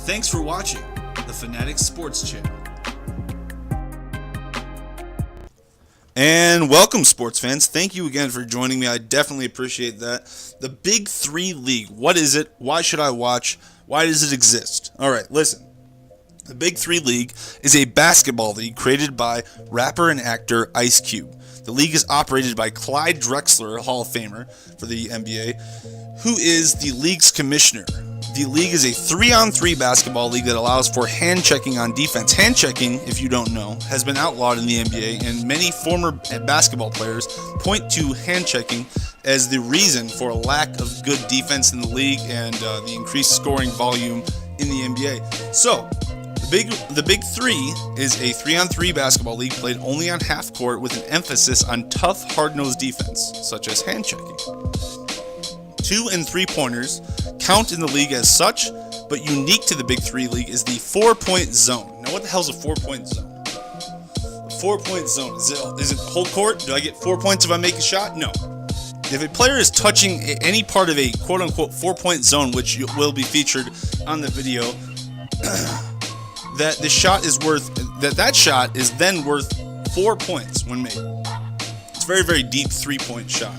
Thanks for watching the Fanatic Sports channel. And welcome, sports fans. Thank you again for joining me. I definitely appreciate that. The Big Three League. What is it? Why should I watch? Why does it exist? All right, listen. The Big Three League is a basketball league created by rapper and actor Ice Cube. The league is operated by Clyde Drexler, a Hall of Famer for the NBA, who is the league's commissioner. The league is a 3-on-3 basketball league that allows for hand-checking on defense. Hand-checking, if you don't know, has been outlawed in the NBA, and many former basketball players point to hand-checking as the reason for a lack of good defense in the league and the increased scoring volume in the NBA. So, the Big Three is a 3-on-3 basketball league played only on half court with an emphasis on tough, hard-nosed defense, such as hand-checking. 2- and 3-pointers count in the league as such, but unique to the Big Three League is the 4-point zone. Now, what the hell is a 4-point zone? A 4-point zone, is it whole court? Do I get 4 points if I make a shot? No. If a player is touching any part of a quote-unquote 4-point zone, which will be featured on the video, that shot is then worth 4 points when made. It's a very, very deep 3-point shot.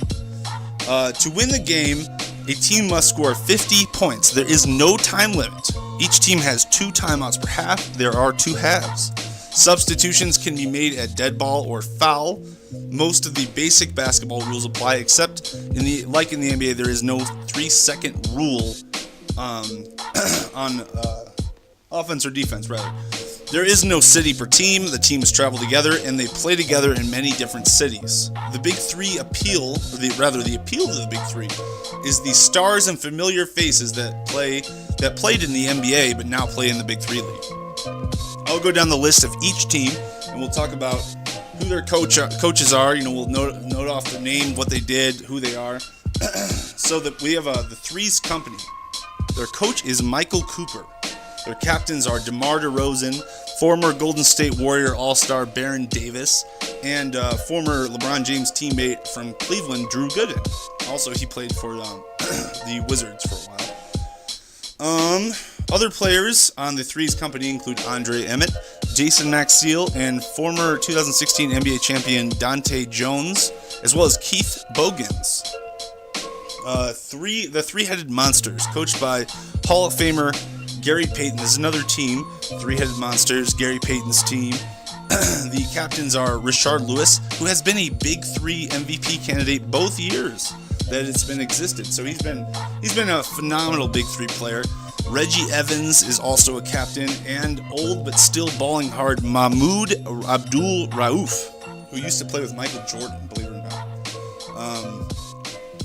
To win the game, a team must score 50 points. There is no time limit. Each team has 2 timeouts per half. There are 2 halves. Substitutions can be made at dead ball or foul. Most of the basic basketball rules apply, except like in the NBA, there is no 3-second rule on offense or defense, rather. There is no city per team. The teams travel together and they play together in many different cities. The Big Three appeal, the appeal to the Big Three, is the stars and familiar faces that played in the NBA but now play in the Big Three League. I'll go down the list of each team and we'll talk about who their coaches are. We'll note off their name, what they did, who they are. So that we have the Threes Company. Their coach is Michael Cooper. Their captains are DeMar DeRozan, former Golden State Warrior All-Star Baron Davis, and former LeBron James teammate from Cleveland, Drew Gooden. Also, he played for the Wizards for a while. Other players on the Threes Company include Andre Emmett, Jason Maxiell, and former 2016 NBA champion Dante Jones, as well as Keith Bogans. The Three-Headed Monsters, coached by Hall of Famer Gary Payton. This is another team, Three-Headed Monsters, Gary Payton's team. The captains are Richard Lewis, who has been a Big Three MVP candidate both years that it's been existed. So he's been a phenomenal Big Three player. Reggie Evans is also a captain, and old but still balling hard Mahmoud Abdul Rauf, who used to play with Michael Jordan, believe it or not.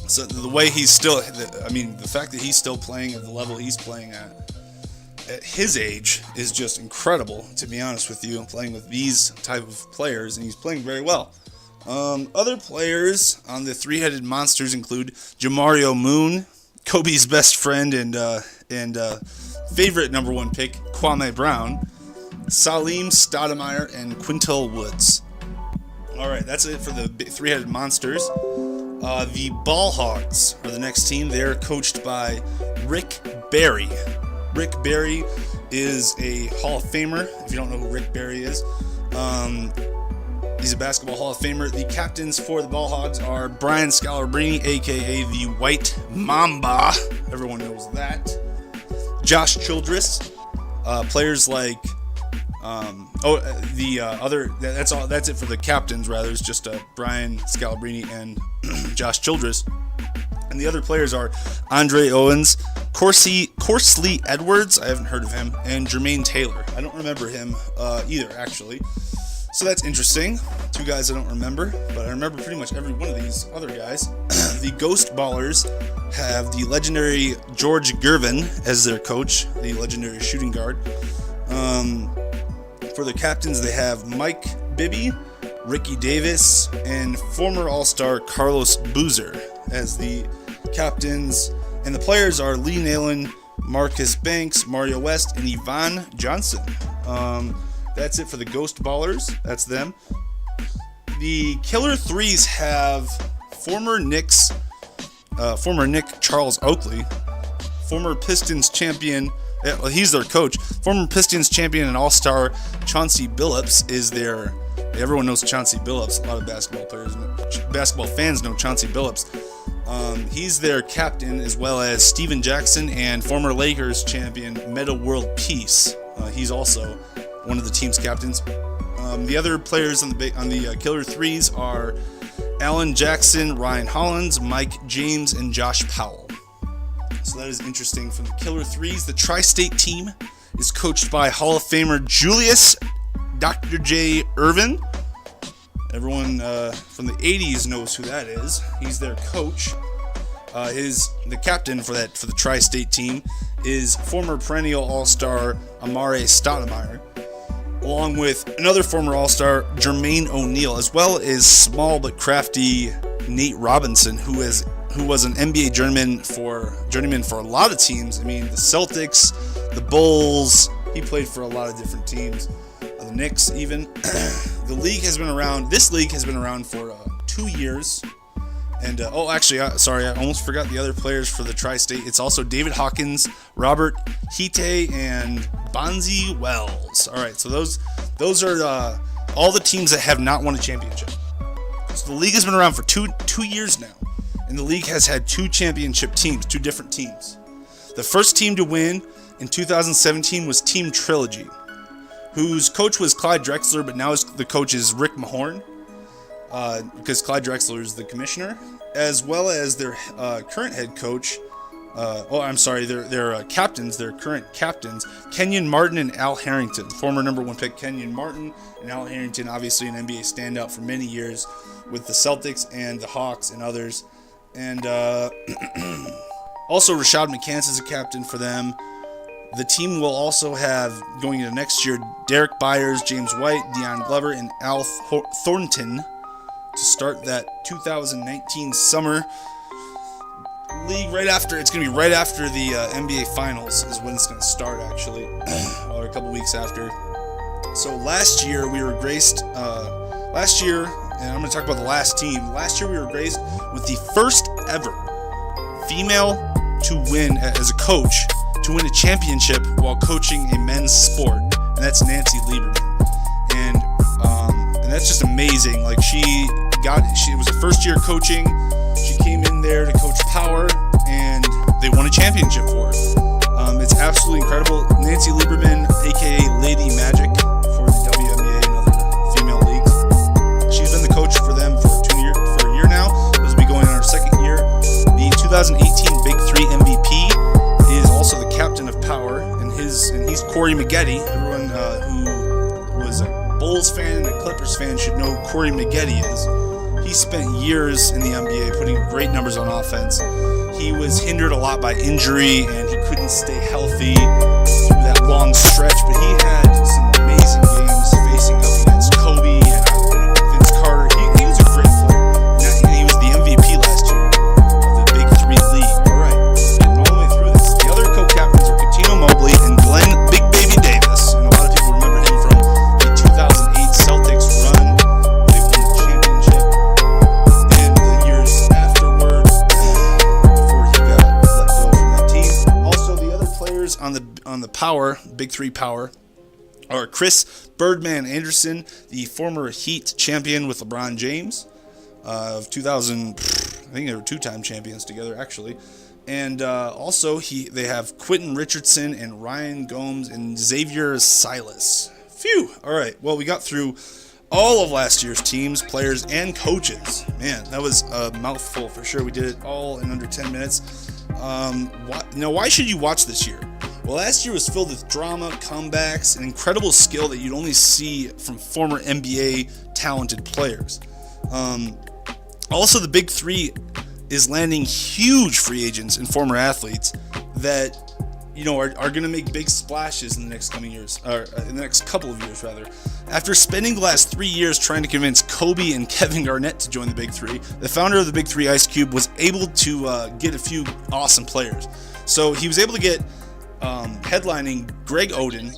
So the way the fact that he's still playing at the level he's playing at his age is just incredible, to be honest with you, playing with these type of players, and he's playing very well. Other players on the Three-Headed Monsters include Jamario Moon, Kobe's best friend and favorite number 1 pick, Kwame Brown, Salim Stoudemire, and Quintel Woods. Alright, that's it for the Three-Headed Monsters. The Ball Hogs are the next team. They're coached by Rick Barry. Rick Barry is a Hall of Famer, if you don't know who Rick Barry is. He's a basketball Hall of Famer. The captains for the Ball Hogs are Brian Scalabrine, a.k.a. the White Mamba. Everyone knows that. Josh Childress. Players like... That's it for the captains, rather. It's just Brian Scalabrine and Josh Childress. And the other players are Andre Owens, Corsley Edwards, I haven't heard of him, and Jermaine Taylor. I don't remember him either, actually. So that's interesting. 2 guys I don't remember, but I remember pretty much every one of these other guys. The Ghost Ballers have the legendary George Gervin as their coach, the legendary shooting guard. For the captains, they have Mike Bibby, Ricky Davis, and former All-Star Carlos Boozer as the captains. And the players are Lee Nalen, Marcus Banks, Mario West, and Yvonne Johnson. That's it for the Ghost Ballers. That's them. The Killer Threes have former Nick Charles Oakley, former Pistons champion Well, he's their coach. Former Pistons champion and all-star Chauncey Billups is their. Everyone knows Chauncey Billups. A lot of basketball fans know Chauncey Billups. He's their captain, as well as Steven Jackson and former Lakers champion Metta World Peace. He's also one of the team's captains. The other players on the Killer Threes are Alan Jackson, Ryan Hollins, Mike James, and Josh Powell. So that is interesting. From the Killer Threes, the Tri-State team is coached by Hall of Famer Julius Dr. J. Irvin. Everyone from the 80s knows who that is. He's their coach. The captain for the Tri-State team is former perennial All-Star Amar'e Stoudemire, along with another former All-Star Jermaine O'Neal, as well as small but crafty Nate Robinson, who was an NBA journeyman for a lot of teams. I mean, the Celtics, the Bulls. He played for a lot of different teams. The Knicks, even. This league has been around for 2 years. And, sorry, I almost forgot the other players for the Tri-State. It's also David Hawkins, Robert Hite, and Bonzi Wells. All right, so those are all the teams that have not won a championship. So the league has been around for two years now. And the league has had two championship teams, two different teams. The first team to win in 2017 was Team Trilogy, whose coach was Clyde Drexler, but now the coach is Rick Mahorn, because Clyde Drexler is the commissioner, as well as their current head coach. Their captains, their current captains, Kenyon Martin and Al Harrington. Former number one pick Kenyon Martin and Al Harrington, obviously an NBA standout for many years with the Celtics and the Hawks and others. And also Rashad McCants is a captain for them. The team will also have, going into next year, Derek Byers, James White, Deion Glover, and Al Thornton to start that 2019 summer league It's going to be right after the NBA Finals is when it's going to start, actually, or a couple weeks after. So last year, we were graced, and I'm going to talk about the last team. Last year, we were graced with the first ever female to win, as a coach, to win a championship while coaching a men's sport, and that's Nancy Lieberman. And that's just amazing. Like, she was a first year coaching. She came in there to coach Power, and they won a championship for her. It's absolutely incredible. Nancy Lieberman, aka Lady Magic, for the WNBA and other female leagues. She's been the coach for them for a year now. This will be going on her second year. The 2018 Big Three MVP is also the captain of Power, and he's Corey Maggette. Everyone who was a Bulls fan and a Clippers fan should know who Corey Maggette is. He spent years in the NBA putting great numbers on offense. He was hindered a lot by injury, and he couldn't stay healthy through that long stretch, but he had some amazing games facing up against Kobe and Vince Carter. He was a great player, and he was the MVP last year of the Big Three League. All right, getting all the way through this. The other co-captains are Cuttino Mobley and Glenn Big Baby Davis, and a lot of people remember him from the 2008 Celtics run. They won the championship in the years afterward, before he got let go from that team. Also, the other players on the Power, Big Three Power, are Chris Birdman Anderson, the former Heat champion with LeBron James of 2000. I think they were two-time champions together, actually. And also, they have Quentin Richardson and Ryan Gomes and Xavier Silas. Phew! All right. Well, we got through all of last year's teams, players, and coaches. Man, that was a mouthful for sure. We did it all in under 10 minutes. Why should you watch this year? Well, last year was filled with drama, comebacks, and incredible skill that you'd only see from former NBA talented players. Also, the Big Three is landing huge free agents and former athletes that are going to make big splashes in the next coming years, or in the next couple of years, rather. After spending the last 3 years trying to convince Kobe and Kevin Garnett to join the Big Three, the founder of the Big Three, Ice Cube, was able to get a few awesome players. So he was able to get headlining Greg Oden,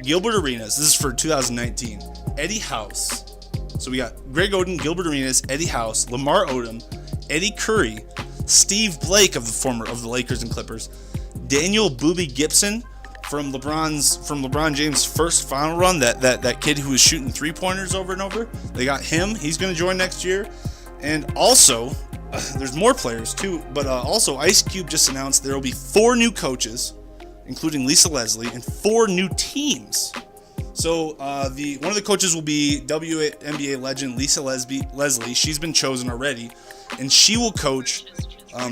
Gilbert Arenas. This is for 2019. Eddie House. So we got Greg Oden, Gilbert Arenas, Eddie House, Lamar Odom, Eddie Curry, Steve Blake of the Lakers and Clippers, Daniel Boobie Gibson, from LeBron James' first final run, that kid who was shooting 3-pointers over and over. They got him. He's going to join next year. And also, there's more players too, but also Ice Cube just announced there will be 4 new coaches, including Lisa Leslie, and 4 new teams. So one of the coaches will be WNBA legend Lisa Leslie. She's been chosen already, and she will coach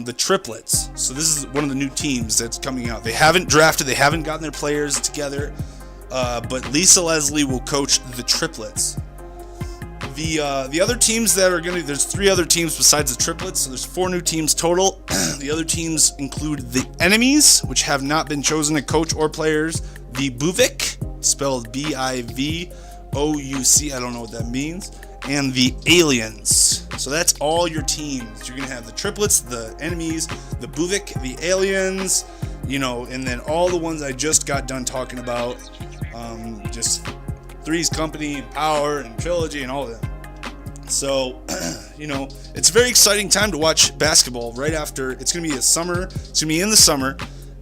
the triplets. So this is one of the new teams that's coming out. They haven't drafted, they haven't gotten their players together, but Lisa Leslie will coach the triplets. The other teams that are there's 3 other teams besides the triplets, so there's 4 new teams total. The other teams include the Enemies, which have not been chosen a coach or players. The Buvik, spelled Bivouc, I don't know what that means. And the Aliens. So that's all your teams. You're going to have the triplets, the Enemies, the Buvik, the Aliens, and then all the ones I just got done talking about. Just Three's Company, Power, and Trilogy, and all of them. So, it's a very exciting time to watch basketball right after. It's going to be in the summer.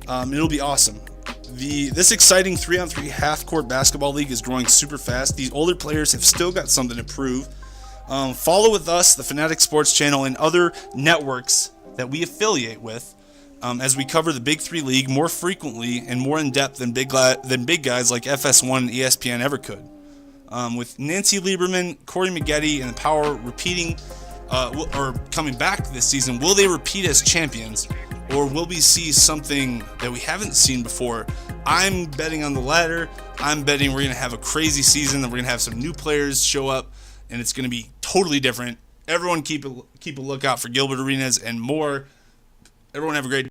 It'll be awesome. This exciting 3-on-3 half-court basketball league is growing super fast. These older players have still got something to prove. Follow with us, the Fanatic Sports channel, and other networks that we affiliate with as we cover the Big 3 League more frequently and more in depth than big guys like FS1 and ESPN ever could. With Nancy Lieberman, Corey Maggette, and the Power repeating or coming back this season, will they repeat as champions, or will we see something that we haven't seen before? I'm betting on the latter. I'm betting we're going to have a crazy season, and we're going to have some new players show up, and it's going to be totally different. Everyone keep a lookout for Gilbert Arenas and more. Everyone have a great day.